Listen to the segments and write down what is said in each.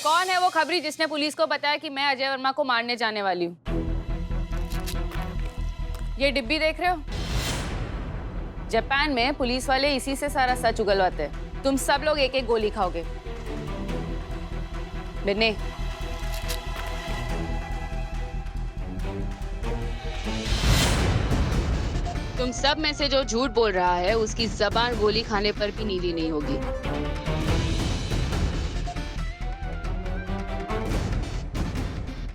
कौन है वो खबरी जिसने पुलिस को बताया कि मैं अजय वर्मा को मारने जाने वाली हूँ? ये डिब्बी देख रहे हो? जापान में पुलिस वाले इसी से सारा सच उगलवाते हैं। तुम सब लोग एक एक गोली खाओगे। बिन्नी, तुम सब में से जो झूठ बोल रहा है उसकी जबान गोली खाने पर भी नीली नहीं होगी।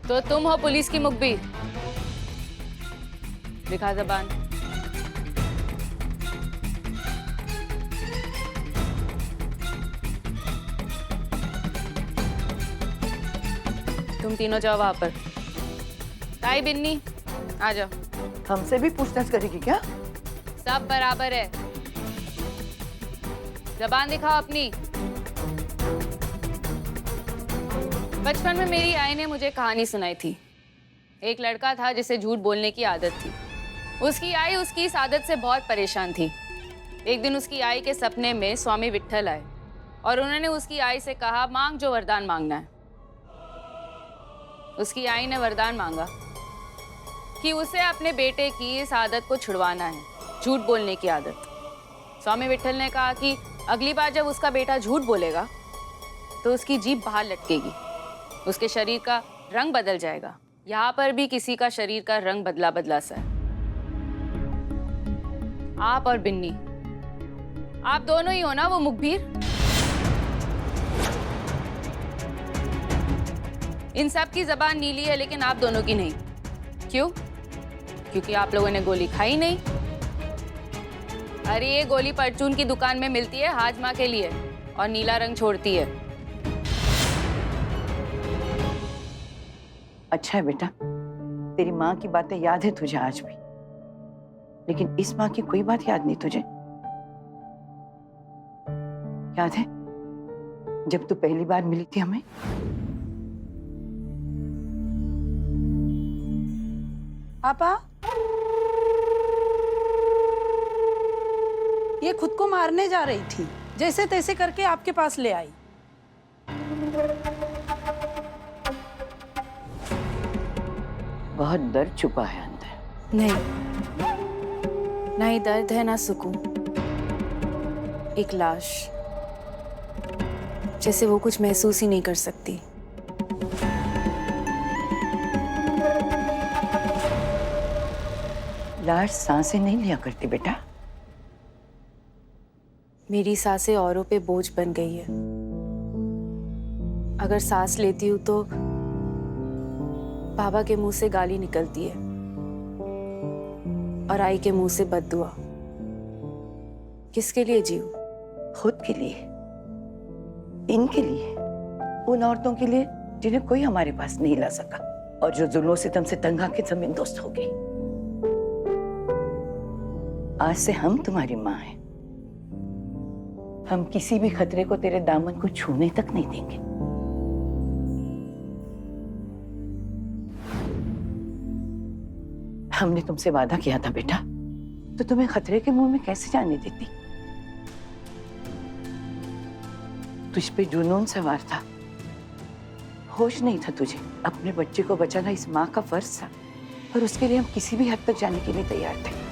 तो तुम हो पुलिस की मुखबिर। दिखा जबान। तुम तीनों जाओ वहां पर। ताई, बिन्नी, आ जाओ। हमसे भी पूछताछ करेगी क्या? सब बराबर है। जबान दिखाओ अपनी। बचपन में मेरी आई ने मुझे कहानी सुनाई थी। एक लड़का था जिसे झूठ बोलने की आदत थी। उसकी आई उसकी इस आदत से बहुत परेशान थी। एक दिन उसकी आई के सपने में स्वामी विट्ठल आए और उन्होंने उसकी आई से कहा, मांग जो वरदान मांगना है। उसकी आई ने वरदान मांगा कि उसे अपने बेटे की इस आदत को छुड़वाना है, झूठ बोलने की आदत। स्वामी विट्ठल ने कहा कि अगली बार जब उसका बेटा झूठ बोलेगा तो उसकी जीभ बाहर लटकेगी, उसके शरीर का रंग बदल जाएगा। यहाँ पर भी किसी का शरीर का रंग बदला बदला सा है। आप और बिन्नी, आप दोनों ही हो ना वो मुखबिर? इन सब की जबान नीली है लेकिन आप दोनों की नहीं। क्यों? क्योंकि आप लोगों ने गोली खाई नहीं। अरे ये गोली परचून की दुकान में मिलती है हाजमा के लिए और नीला रंग छोड़ती है। अच्छा है बेटा, तेरी माँ की बातें याद है तुझे आज भी, लेकिन इस माँ की कोई बात याद नहीं तुझे? याद है जब तू पहली बार मिली थी हमें? पापा, ये खुद को मारने जा रही थी, जैसे तैसे करके आपके पास ले आई। बहुत दर्द छुपा है अंदर। नहीं, ना ही दर्द है ना सुकून। एक लाश, जैसे वो कुछ महसूस ही नहीं कर सकती। लाश सांसें नहीं लिया करती बेटा। मेरी सांसें औरों पे बोझ बन गई है। अगर सांस लेती हूं तो बाबा के मुंह से गाली निकलती है और आई के मुंह से बद्दुआ। किसके लिए जीऊं? खुद के लिए, इनके लिए, उन औरतों के लिए जिन्हें कोई हमारे पास नहीं ला सका और जो जुल्मों सितम से तंग आके जमीन दोस्त हो गई। आज से हम तुम्हारी माँ हैं। हम किसी भी खतरे को तेरे दामन को छूने तक नहीं देंगे। हमने तुमसे वादा किया था बेटा, तो तुम्हें खतरे के मुंह में कैसे जाने देती? तुझ पे जुनून सवार था, होश नहीं था तुझे। अपने बच्चे को बचाना इस माँ का फर्ज था और उसके लिए हम किसी भी हद तक जाने के लिए तैयार थे।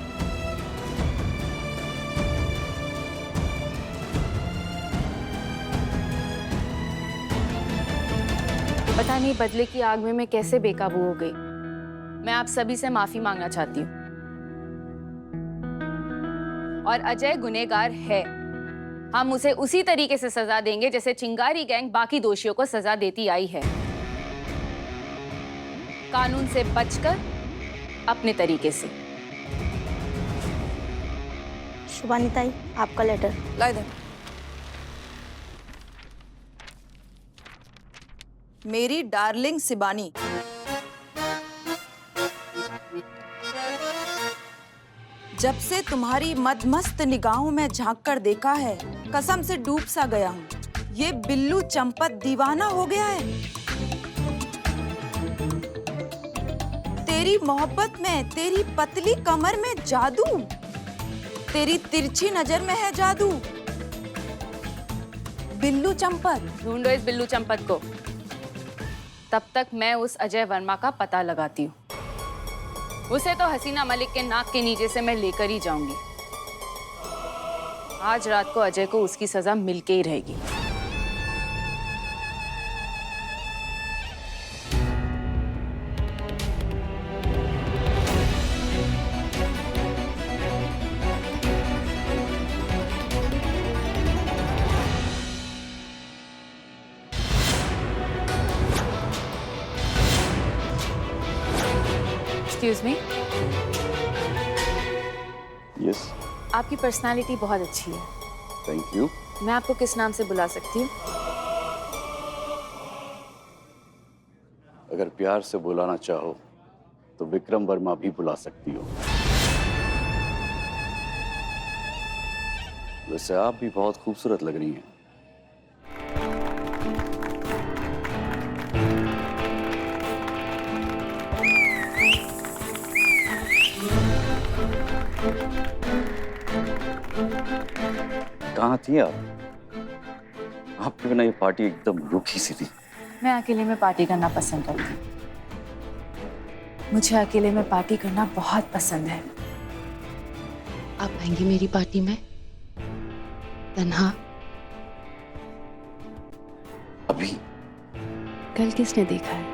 पता नहीं बदले की आग में मैं कैसे बेकाबू हो गई। मैं आप सभी से माफी मांगना चाहती हूँ। और अजय गुनहगार है। हम उसे उसी तरीके से सजा देंगे जैसे चिंगारी गैंग बाकी दोषियों को सजा देती आई है। कानून से बचकर अपने तरीके से। शुभानी ताई, आपका लेटर। ला इधर। मेरी डार्लिंग शिबानी, जब से तुम्हारी मदमस्त निगाहों में झांक कर देखा है, कसम से डूब सा गया हूँ। ये बिल्लू चंपत दीवाना हो गया है। तेरी मोहब्बत में, तेरी पतली कमर में जादू, तेरी तिरछी नजर में है जादू। बिल्लू चंपत। ढूंढो इस बिल्लू चंपत को। तब तक मैं उस अजय वर्मा का पता लगाती हूँ। उसे तो हसीना मलिक के नाक के नीचे से मैं लेकर ही जाऊंगी। आज रात को अजय को उसकी सजा मिलके ही रहेगी। Excuse me. यस, आपकी पर्सनालिटी बहुत अच्छी है। Thank you. मैं आपको किस नाम से बुला सकती हूँ? अगर प्यार से बुलाना चाहो तो विक्रम वर्मा भी बुला सकती हो। वैसे आप भी बहुत खूबसूरत लग रही हैं। कहाँ थी आप? आपके बिना ये पार्टी एकदम रूखी सी थी। मैं अकेले में पार्टी करना पसंद करती हूँ। मुझे अकेले में पार्टी करना बहुत पसंद है। आप आएंगी मेरी पार्टी में तन्हा? अभी? कल किसने देखा है?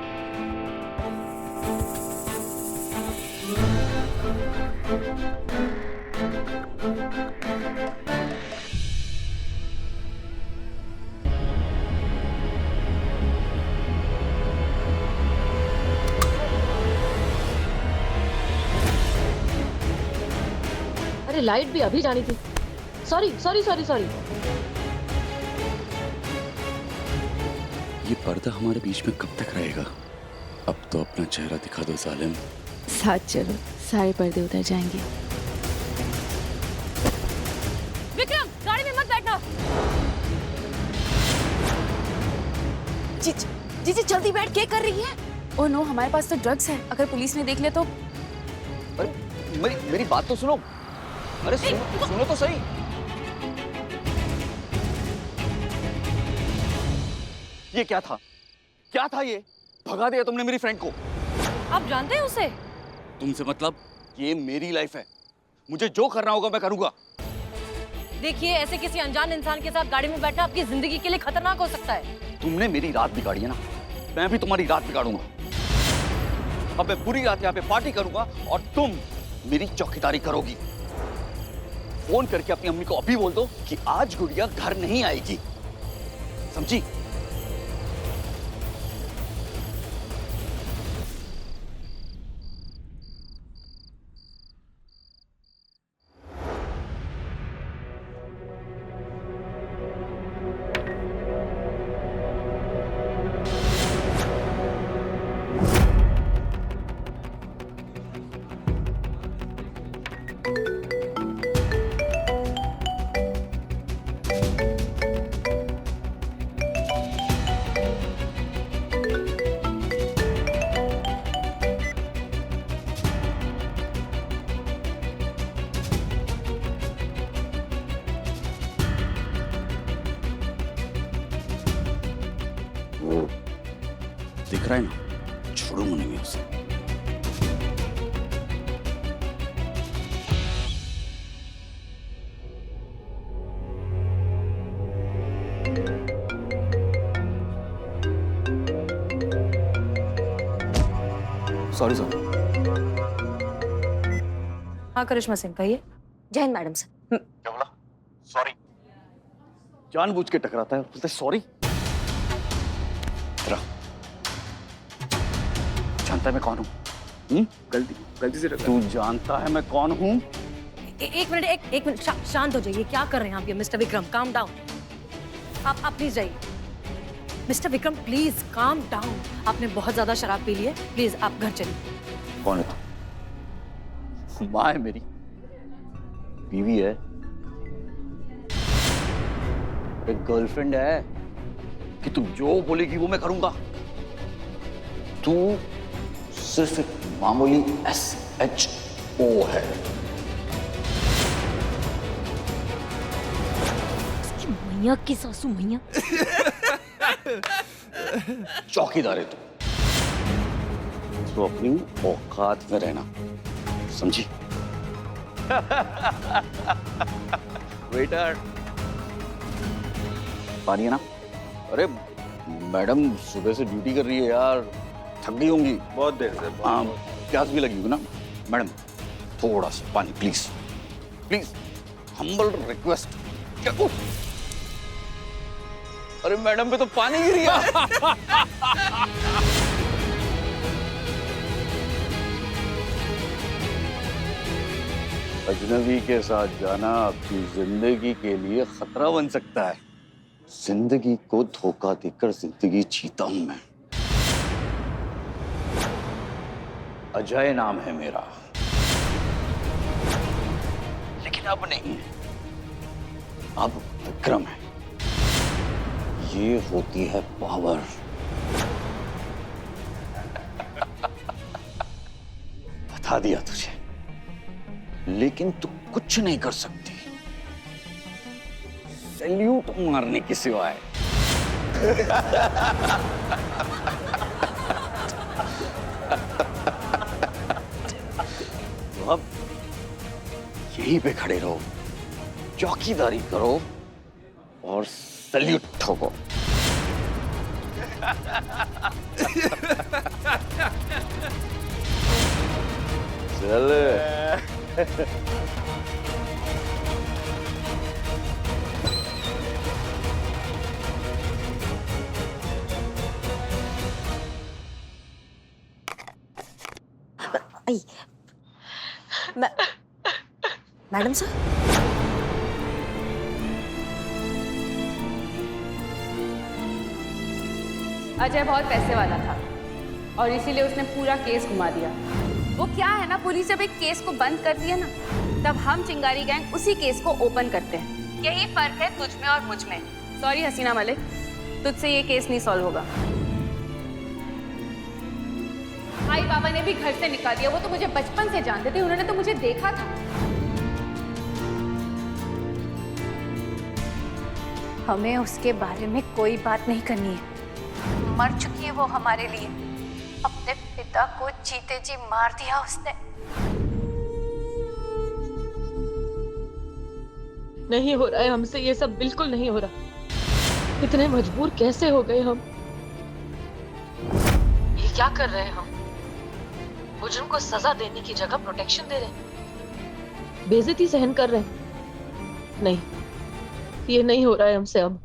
अरे लाइट भी अभी जानी थी। Sorry sorry sorry sorry. ये पर्दा हमारे बीच में कब तक रहेगा? अब तो अपना चेहरा दिखा दो जालिम। साथ चलो, सारे पर्दे उतर जाएंगे। विक्रम, गाड़ी में मत बैठना। जी जल्दी बैठ, क्या कर रही है? ओह नो, हमारे पास तो ड्रग्स है। अगर पुलिस ने देख लिया तो? अरे मेरी बात तो सुनो। अरे सुनो तो सही। ये क्या था? क्या था ये? भगा दिया तुमने मेरी फ्रेंड को। आप जानते हैं उसे? तुमसे मतलब? ये मेरी लाइफ है, मुझे जो करना होगा मैं करूंगा। देखिए, ऐसे किसी अनजान इंसान के साथ गाड़ी में बैठना आपकी जिंदगी के लिए खतरनाक हो सकता है। तुमने मेरी रात बिगाड़ी है ना, मैं भी तुम्हारी रात बिगाड़ूंगा। अब मैं पूरी रात यहाँ पे पार्टी करूंगा और तुम मेरी चौकीदारी करोगी। फोन करके अपनी अम्मी को अभी बोल दो कि आज गुड़िया घर नहीं आएगी, समझी? वो दिख रहा है ना, छोड़ूंगा नहीं मैं उसे। Sorry sir. हाँ करिश्मा सिंह, कहिए। जय हिंद मैडम सर। क्या बोला? सॉरी। जानबूझ के टकराता है, बोलते सॉरी। जानता है मैं कौन हूँ? गलती से तू जानता है मैं कौन हूँ? एक मिनट, शांत हो जाइए। क्या कर रहे हैं आप ये? Mister Vikram, calm down. आप प्लीज जाइए। Mister Vikram, please calm down. आपने बहुत ज्यादा शराब पी ली है, प्लीज आप घर चलिए। कौन है तू? माँ है मेरी, बीवी है, एक गर्लफ्रेंड है कि तुम जो बोलेगी वो मैं करूंगा। तू सिर्फ एक मामूली SHO है। मैया की सासू मैया। चौकीदार है तू। तो अपनी औकात में रहना, समझी? वेटर, पानी है ना? अरे मैडम सुबह से ड्यूटी कर रही है यार, थक गई होंगी। बहुत देर से। हाँ, प्यास भी लगी होगी ना। मैडम थोड़ा सा पानी प्लीज, प्लीज, हम्बल रिक्वेस्ट। अरे मैडम पे तो पानी गिर गया। अजनबी के साथ जाना आपकी जिंदगी के लिए खतरा बन सकता है। जिंदगी को धोखा देकर जिंदगी जीता हूं मैं। अजय नाम है मेरा, लेकिन अब नहीं है, अब विक्रम है। ये होती है पावर। बता दिया तुझे, लेकिन तू कुछ नहीं कर सकती सैल्यूट मारने के सिवाय। तो अब यहीं पे खड़े रहो, चौकीदारी करो और सैल्यूट ठोको। चल। आई मैडम सर, अजय बहुत पैसे वाला था और इसीलिए उसने पूरा केस घुमा दिया। वो क्या है ना, पुलिस जब एक केस को बंद करती है ना, तब हम चिंगारी गैंग उसी केस को ओपन करते हैं। यही फर्क है तुझ में और मुझ में। सॉरी हसीना मलिक, तुझसे ये केस नहीं सॉल्व होगा। भाई बाबा ने भी घर से निकाल दिया। वो तो मुझे बचपन से जानते थे, उन्होंने तो मुझे देखा था। हमें उसके बारे में कोई बात नहीं करनी है। मर चुकी है वो हमारे लिए। अपने पिता को जीते जी मार दिया उसने। नहीं हो रहा है हमसे ये सब, बिल्कुल नहीं हो रहा। इतने मजबूर कैसे हो गए हम? ये क्या कर रहे हैं हम? मुजरिम को सजा देने की जगह प्रोटेक्शन दे रहे हैं, बेइज्जती सहन कर रहे हैं। नहीं, ये नहीं हो रहा है हमसे अब।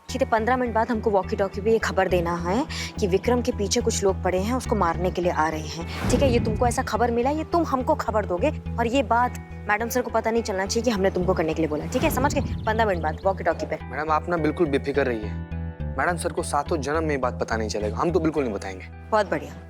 सीधे 15 मिनट बाद हमको वॉकी टॉकी पे ये खबर देना है कि विक्रम के पीछे कुछ लोग पड़े हैं, उसको मारने के लिए आ रहे हैं। ठीक है, ये तुमको ऐसा खबर मिला, ये तुम हमको खबर दोगे और ये बात मैडम सर को पता नहीं चलना चाहिए कि हमने तुमको करने के लिए बोला। ठीक है, समझ गए? 15 मिनट बाद वॉकी टॉकी पे। मैडम आप ना बिल्कुल बेफिक्र रहिए। मैडम सर को सातों जन्म में ये बात पता नहीं चलेगा, हम तो बिल्कुल नहीं बताएंगे। बहुत बढ़िया।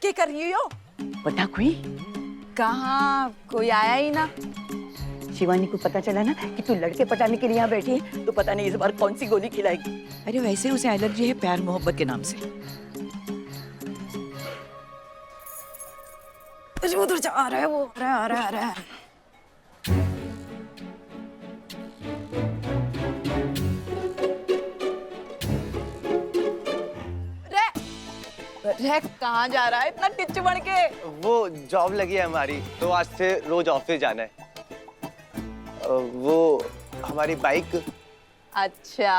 क्या कर रही हो? पता कोई? कहाँ, कोई आया ही ना। शिवानी को पता चला ना कि तू लड़के पटाने के लिए यहाँ बैठी है, तो पता नहीं इस बार कौन सी गोली खिलाएगी। अरे वैसे उसे एलर्जी है प्यार मोहब्बत के नाम से। उधर जा आ रहा है वो, आ रहा है। रेक्स कहाँ जा रहा है इतना टिच बन के? वो जॉब लगी है हमारी, तो आज से रोज ऑफिस जाना है। वो हमारी बाइक। अच्छा,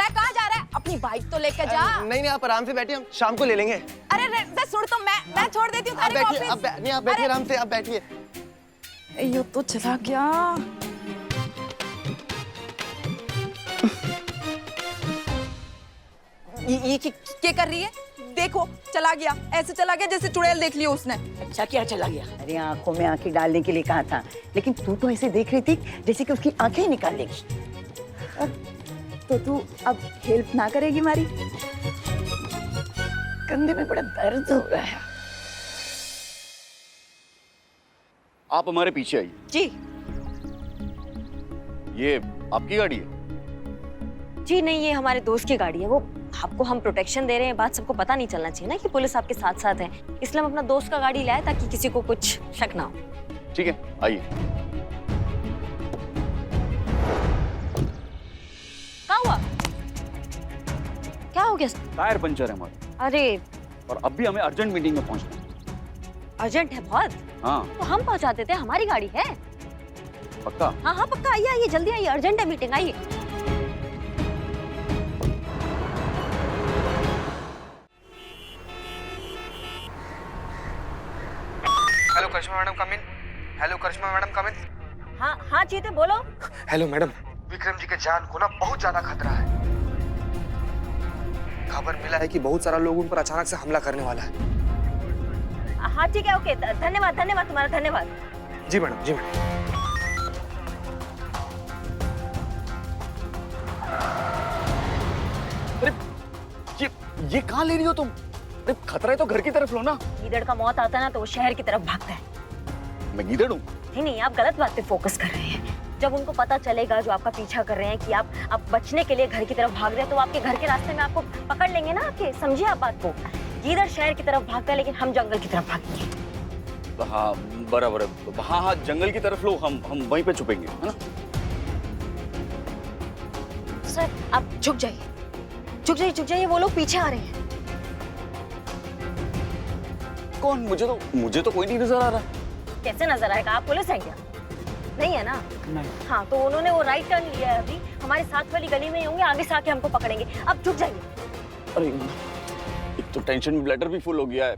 कहाँ जा रहा है? अपनी बाइक तो लेके जा। नहीं नहीं, आप आराम से बैठिए, हम शाम को ले लेंगे। अरे रे, सुन तो मैं छोड़ देती हूँ आप तारीख बैठिए, ऑफिस। नहीं आप बैठिए आराम से, आप बैठिए। ये तो चला गया। ये क्या कर रही है? देखो चला गया, ऐसे चला गया जैसे चुड़ैल देख लियो उसने। अच्छा क्या चला गया? अरे आंखों में आंखें डालने के लिए कहा था, लेकिन तू तो ऐसे देख रही थी जैसे कि उसकी आंखें ही निकाल लेगी। तो तू अब हेल्प ना करेगी हमारी? कंधे में बड़ा दर्द हो रहा है। आप हमारे पीछे आइए। जी ये आपकी गाड़ी है? जी नहीं, ये हमारे दोस्त की गाड़ी है। वो आपको हम प्रोटेक्शन दे रहे हैं, बात सबको पता नहीं चलना चाहिए ना कि पुलिस आपके साथ साथ है, इसलिए हम अपना दोस्त का गाड़ी लाए ताकि किसी को कुछ शक ना हो। ठीक है, आइए। क्या हुआ? क्या हो गया? टायर पंचर है हमारा, अरे और अब भी हमें अर्जेंट मीटिंग में पहुंचना है। अर्जेंट है बहुत? हाँ तो हम पहुंचा देते हैं, हमारी गाड़ी है। पक्का? हाँ हाँ पक्का, आइए आइए जल्दी आइए, अर्जेंट है मीटिंग, आइए। हेलो करिश्मा मैडम, कम इन। हेलो करिश्मा मैडम, कम इन। हाँ हाँ चीते बोलो। हेलो मैडम, विक्रम जी के जान को ना बहुत ज्यादा खतरा है। खबर मिला है कि बहुत सारा लोग उन पर अचानक से हमला करने वाला है। हाँ ठीक है, ओके, धन्यवाद धन्यवाद तुम्हारा, धन्यवाद। जी मैडम, जी मैडम। अरे ये कहाँ ले रही हो तुम? अरे खतरा है तो घर की तरफ लो ना। गीदड़ का मौत आता है ना तो वो शहर की तरफ भागता है। मैं गीदड़ हूँ? नहीं नहीं, आप गलत बात पे फोकस कर रहे हैं। जब उनको पता चलेगा जो आपका पीछा कर रहे हैं कि आप बचने के लिए घर की तरफ भाग रहे हैं, तो वो आपके घर के रास्ते में आपको पकड़ लेंगे ना आपके। समझिए आप बात को। गीदड़ शहर की तरफ भागता है, लेकिन हम जंगल की तरफ भागेंगे। हाँ बराबर है। हाँ हाँ, जंगल की तरफ लो, हम वहीं पे छुपेंगे, है ना? सर आप झुक जाइए, झुक जाइए, झुक जाइए, वो लोग पीछे आ रहे हैं। कौन? मुझे तो कोई नहीं नजर आ रहा। कैसे नजर आएगा? आप पुलिस हैं क्या? नहीं है ना? नहीं। हाँ तो उन्होंने वो राइट टर्न लिया है, अभी हमारे साथ वाली गली में ही होंगे, आगे से आके हमको पकड़ेंगे। अब झुक जाइए। अरे एक तो टेंशन में ब्लैडर भी फुल हो गया है।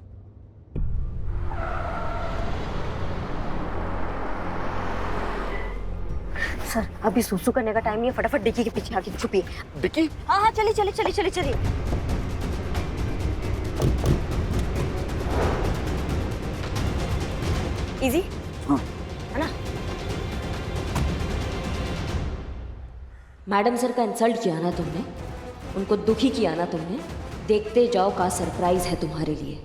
सर अभी सूसू करने का टाइम नहीं है, फटाफट डिक्की के पीछे आके छुपिए। डिक्की? हाँ हाँ चलिए चलिए चलिए चलिए चलिए। इजी? हाँ। है ना? मैडम सर का इंसल्ट किया ना तुमने, उनको दुखी किया ना तुमने, देखते जाओ का सरप्राइज है तुम्हारे लिए।